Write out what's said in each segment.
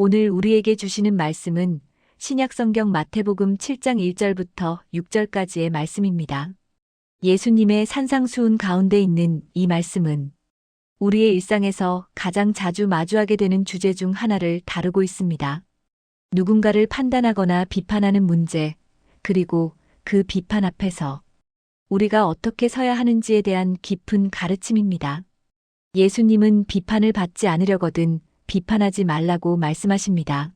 오늘 우리에게 주시는 말씀은 신약성경 마태복음 7장 1절부터 6절까지의 말씀입니다. 예수님의 산상수훈 가운데 있는 이 말씀은 우리의 일상에서 가장 자주 마주하게 되는 주제 중 하나를 다루고 있습니다. 누군가를 판단하거나 비판하는 문제, 그리고 그 비판 앞에서 우리가 어떻게 서야 하는지에 대한 깊은 가르침입니다. 예수님은 비판을 받지 않으려거든 비판하지 말라고 말씀하십니다.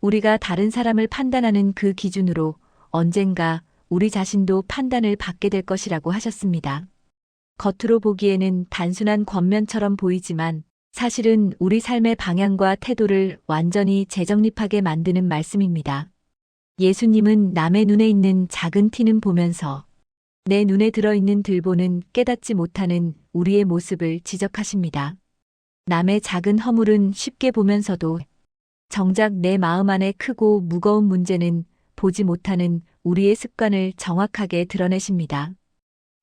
우리가 다른 사람을 판단하는 그 기준으로 언젠가 우리 자신도 판단을 받게 될 것이라고 하셨습니다. 겉으로 보기에는 단순한 권면처럼 보이지만 사실은 우리 삶의 방향과 태도를 완전히 재정립하게 만드는 말씀입니다. 예수님은 남의 눈에 있는 작은 티는 보면서 내 눈에 들어있는 들보는 깨닫지 못하는 우리의 모습을 지적하십니다. 남의 작은 허물은 쉽게 보면서도 정작 내 마음 안에 크고 무거운 문제는 보지 못하는 우리의 습관을 정확하게 드러내십니다.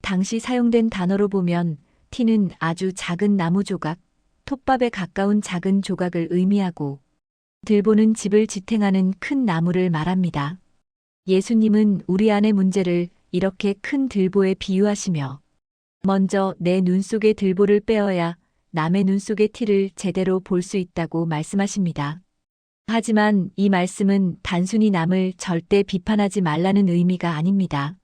당시 사용된 단어로 보면 티는 아주 작은 나무 조각, 톱밥에 가까운 작은 조각을 의미하고 들보는 집을 지탱하는 큰 나무를 말합니다. 예수님은 우리 안의 문제를 이렇게 큰 들보에 비유하시며 먼저 내 눈 속의 들보를 빼어야 남의 눈 속의 티를 제대로 볼 수 있다고 말씀하십니다. 하지만 이 말씀은 단순히 남을 절대 비판하지 말라는 의미가 아닙니다.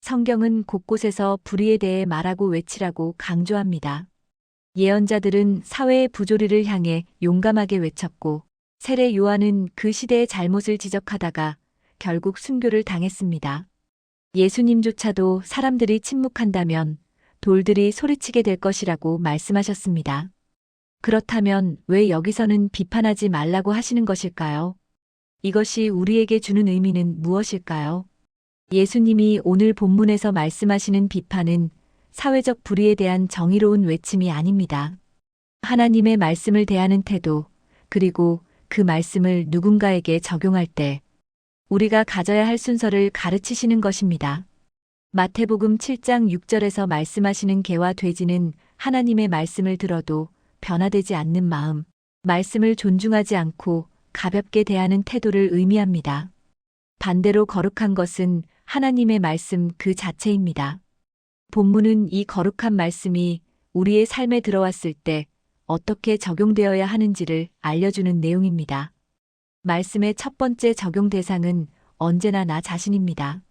성경은 곳곳에서 불의에 대해 말하고 외치라고 강조합니다. 예언자들은 사회의 부조리를 향해 용감하게 외쳤고 세례 요한은 그 시대의 잘못을 지적하다가 결국 순교를 당했습니다. 예수님조차도 사람들이 침묵한다면 돌들이 소리치게 될 것이라고 말씀하셨습니다. 그렇다면 왜 여기서는 비판하지 말라고 하시는 것일까요? 이것이 우리에게 주는 의미는 무엇일까요? 예수님이 오늘 본문에서 말씀하시는 비판은 사회적 불의에 대한 정의로운 외침이 아닙니다. 하나님의 말씀을 대하는 태도, 그리고 그 말씀을 누군가에게 적용할 때 우리가 가져야 할 순서를 가르치시는 것입니다. 마태복음 7장 6절에서 말씀하시는 개와 돼지는 하나님의 말씀을 들어도 변화되지 않는 마음, 말씀을 존중하지 않고 가볍게 대하는 태도를 의미합니다. 반대로 거룩한 것은 하나님의 말씀 그 자체입니다. 본문은 이 거룩한 말씀이 우리의 삶에 들어왔을 때 어떻게 적용되어야 하는지를 알려주는 내용입니다. 말씀의 첫 번째 적용 대상은 언제나 나 자신입니다.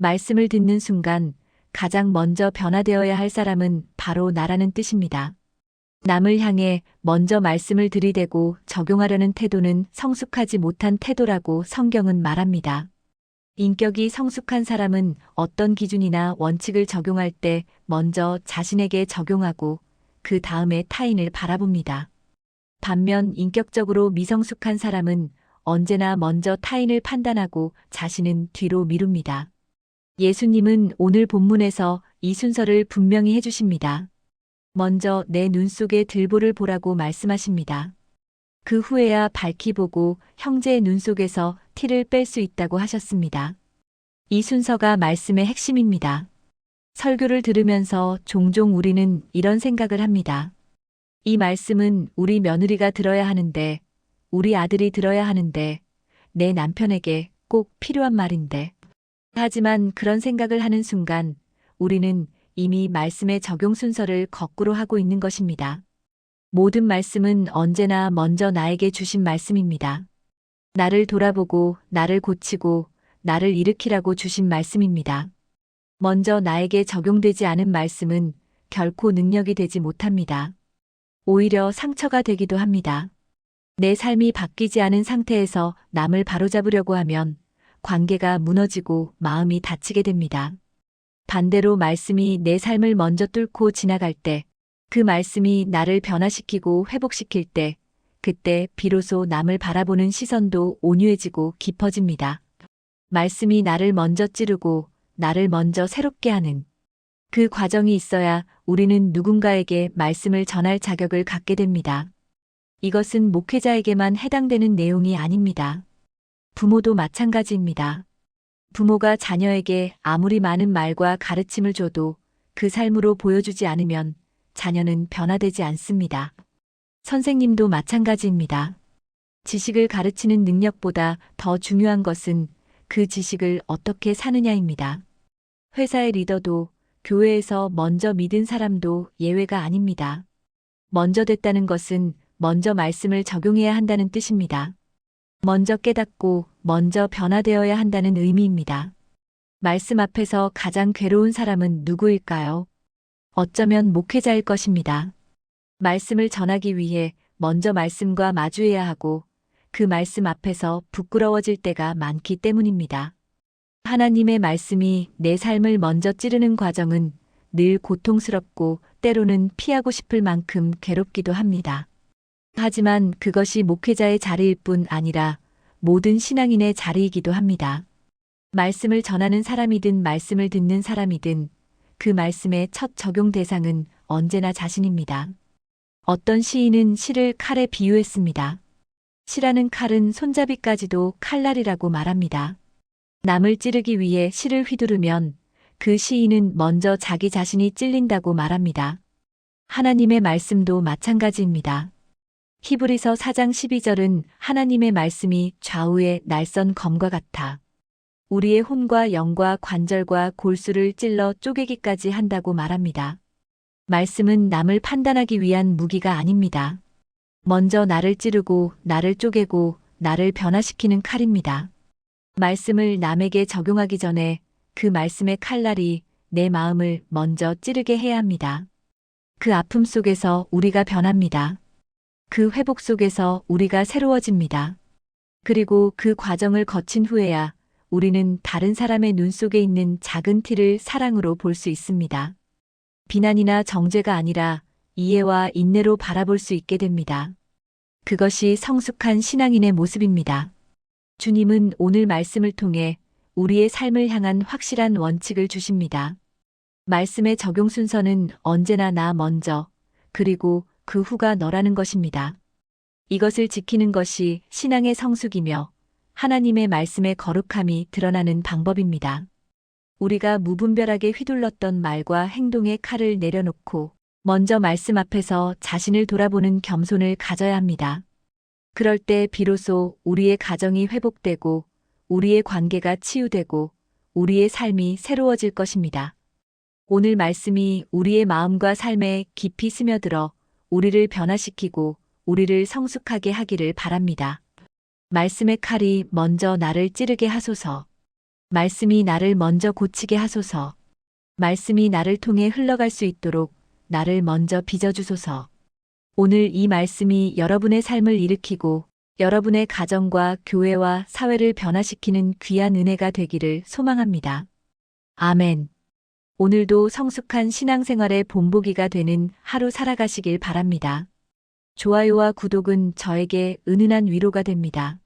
말씀을 듣는 순간 가장 먼저 변화되어야 할 사람은 바로 나라는 뜻입니다. 남을 향해 먼저 말씀을 들이대고 적용하려는 태도는 성숙하지 못한 태도라고 성경은 말합니다. 인격이 성숙한 사람은 어떤 기준이나 원칙을 적용할 때 먼저 자신에게 적용하고 그 다음에 타인을 바라봅니다. 반면 인격적으로 미성숙한 사람은 언제나 먼저 타인을 판단하고 자신은 뒤로 미룹니다. 예수님은 오늘 본문에서 이 순서를 분명히 해주십니다. 먼저 내 눈 속의 들보를 보라고 말씀하십니다. 그 후에야 밝히 보고 형제의 눈 속에서 티를 뺄 수 있다고 하셨습니다. 이 순서가 말씀의 핵심입니다. 설교를 들으면서 종종 우리는 이런 생각을 합니다. 이 말씀은 우리 며느리가 들어야 하는데, 우리 아들이 들어야 하는데, 내 남편에게 꼭 필요한 말인데. 하지만 그런 생각을 하는 순간 우리는 이미 말씀의 적용 순서를 거꾸로 하고 있는 것입니다. 모든 말씀은 언제나 먼저 나에게 주신 말씀입니다. 나를 돌아보고 나를 고치고 나를 일으키라고 주신 말씀입니다. 먼저 나에게 적용되지 않은 말씀은 결코 능력이 되지 못합니다. 오히려 상처가 되기도 합니다. 내 삶이 바뀌지 않은 상태에서 남을 바로잡으려고 하면 관계가 무너지고 마음이 다치게 됩니다. 반대로 말씀이 내 삶을 먼저 뚫고 지나갈 때, 그 말씀이 나를 변화시키고 회복시킬 때, 그때 비로소 남을 바라보는 시선도 온유해지고 깊어집니다. 말씀이 나를 먼저 찌르고 나를 먼저 새롭게 하는 그 과정이 있어야 우리는 누군가에게 말씀을 전할 자격을 갖게 됩니다. 이것은 목회자에게만 해당되는 내용이 아닙니다. 부모도 마찬가지입니다. 부모가 자녀에게 아무리 많은 말과 가르침을 줘도 그 삶으로 보여주지 않으면 자녀는 변화되지 않습니다. 선생님도 마찬가지입니다. 지식을 가르치는 능력보다 더 중요한 것은 그 지식을 어떻게 사느냐입니다. 회사의 리더도 교회에서 먼저 믿은 사람도 예외가 아닙니다. 먼저 됐다는 것은 먼저 말씀을 적용해야 한다는 뜻입니다. 먼저 깨닫고 먼저 변화되어야 한다는 의미입니다. 말씀 앞에서 가장 괴로운 사람은 누구일까요? 어쩌면 목회자일 것입니다. 말씀을 전하기 위해 먼저 말씀과 마주해야 하고 그 말씀 앞에서 부끄러워질 때가 많기 때문입니다. 하나님의 말씀이 내 삶을 먼저 찌르는 과정은 늘 고통스럽고 때로는 피하고 싶을 만큼 괴롭기도 합니다. 하지만 그것이 목회자의 자리일 뿐 아니라 모든 신앙인의 자리이기도 합니다. 말씀을 전하는 사람이든 말씀을 듣는 사람이든 그 말씀의 첫 적용 대상은 언제나 자신입니다. 어떤 시인은 시를 칼에 비유했습니다. 시라는 칼은 손잡이까지도 칼날이라고 말합니다. 남을 찌르기 위해 시를 휘두르면 그 시인은 먼저 자기 자신이 찔린다고 말합니다. 하나님의 말씀도 마찬가지입니다. 히브리서 4장 12절은 하나님의 말씀이 좌우의 날선 검과 같아 우리의 혼과 영과 관절과 골수를 찔러 쪼개기까지 한다고 말합니다. 말씀은 남을 판단하기 위한 무기가 아닙니다. 먼저 나를 찌르고 나를 쪼개고 나를 변화시키는 칼입니다. 말씀을 남에게 적용하기 전에 그 말씀의 칼날이 내 마음을 먼저 찌르게 해야 합니다. 그 아픔 속에서 우리가 변합니다. 그 회복 속에서 우리가 새로워집니다. 그리고 그 과정을 거친 후에야 우리는 다른 사람의 눈 속에 있는 작은 티를 사랑으로 볼 수 있습니다. 비난이나 정죄가 아니라 이해와 인내로 바라볼 수 있게 됩니다. 그것이 성숙한 신앙인의 모습입니다. 주님은 오늘 말씀을 통해 우리의 삶을 향한 확실한 원칙을 주십니다. 말씀의 적용 순서는 언제나 나 먼저, 그리고 그 후가 너라는 것입니다. 이것을 지키는 것이 신앙의 성숙이며 하나님의 말씀의 거룩함이 드러나는 방법입니다. 우리가 무분별하게 휘둘렀던 말과 행동의 칼을 내려놓고 먼저 말씀 앞에서 자신을 돌아보는 겸손을 가져야 합니다. 그럴 때 비로소 우리의 가정이 회복되고 우리의 관계가 치유되고 우리의 삶이 새로워질 것입니다. 오늘 말씀이 우리의 마음과 삶에 깊이 스며들어 우리를 변화시키고 우리를 성숙하게 하기를 바랍니다. 말씀의 칼이 먼저 나를 찌르게 하소서. 말씀이 나를 먼저 고치게 하소서. 말씀이 나를 통해 흘러갈 수 있도록 나를 먼저 빚어주소서. 오늘 이 말씀이 여러분의 삶을 일으키고 여러분의 가정과 교회와 사회를 변화시키는 귀한 은혜가 되기를 소망합니다. 아멘. 오늘도 성숙한 신앙생활의 본보기가 되는 하루 살아가시길 바랍니다. 좋아요와 구독은 저에게 은은한 위로가 됩니다.